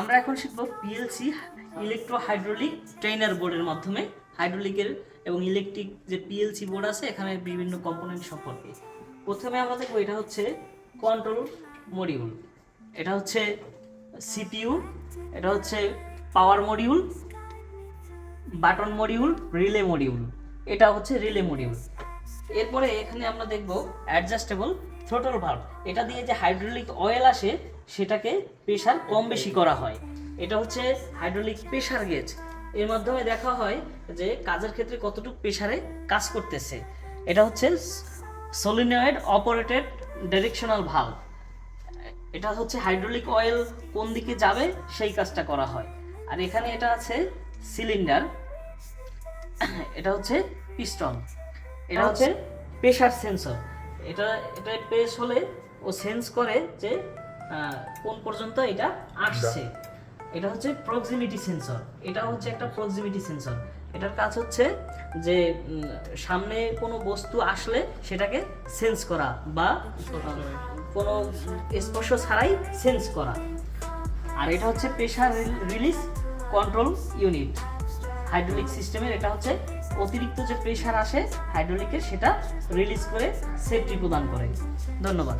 আমরা এখন শিখব পিএলসি ইলেকট্রো হাইড্রোলিক ট্রেনার বোর্ডের মাধ্যমে হাইড্রোলিকের এবং ইলেকট্রিক যে পিএলসি বোর্ড আছে এখানে বিভিন্ন কম্পোনেন্ট সম্পর্কে। প্রথমে আমরা দেখব এটা হচ্ছে কন্ট্রোল মডিউল, এটা হচ্ছে সিপিইউ, এটা হচ্ছে power module, button module, relay module, এটা হচ্ছে রিলে মডিউল। এরপরে এখানে আমরা দেখব অ্যাডজাস্টেবল থ্রোটল ভালভ, এটা দিয়ে যে হাইড্রোলিক অয়েল আসে সেটাকে প্রেশার কম বেশি করা হয়। এটা হচ্ছে হাইড্রোলিক প্রেশার গেজ, এর মাধ্যমে দেখা হয় যে কাজের ক্ষেত্রে কতটুকু প্রেশারে কাজ করতেছে। এটা হচ্ছে সলিনয়েড অপারেটেড ডাইরেকশনাল ভালভ, এটা হচ্ছে হাইড্রোলিক অয়েল কোন দিকে যাবে সেই কাজটা করা হয়। আর এখানে এটা আছে সিলিন্ডার, এটা হচ্ছে পিস্টন, এটা হচ্ছে প্রেশার সেন্সর, এটা প্রেস হলে ও সেন্স করে যে কোন পর্যন্ত এটা আসছে। এটা হচ্ছে প্রক্সিমিটি সেন্সর, এটা হচ্ছে একটা প্রক্সিমিটি সেন্সর, এটার কাজ হচ্ছে যে সামনে কোনো বস্তু আসলে সেটাকে সেন্স করা বা কোনো স্পর্শ ছাড়াই সেন্স করা। আর এটা হচ্ছে pressure release control unit hydraulic সিস্টেমের, এটা হচ্ছে অতিরিক্ত যে প্রেশার আসে হাইড্রোলিকের সেটা রিলিজ করে সেফটি প্রদান করে। ধন্যবাদ।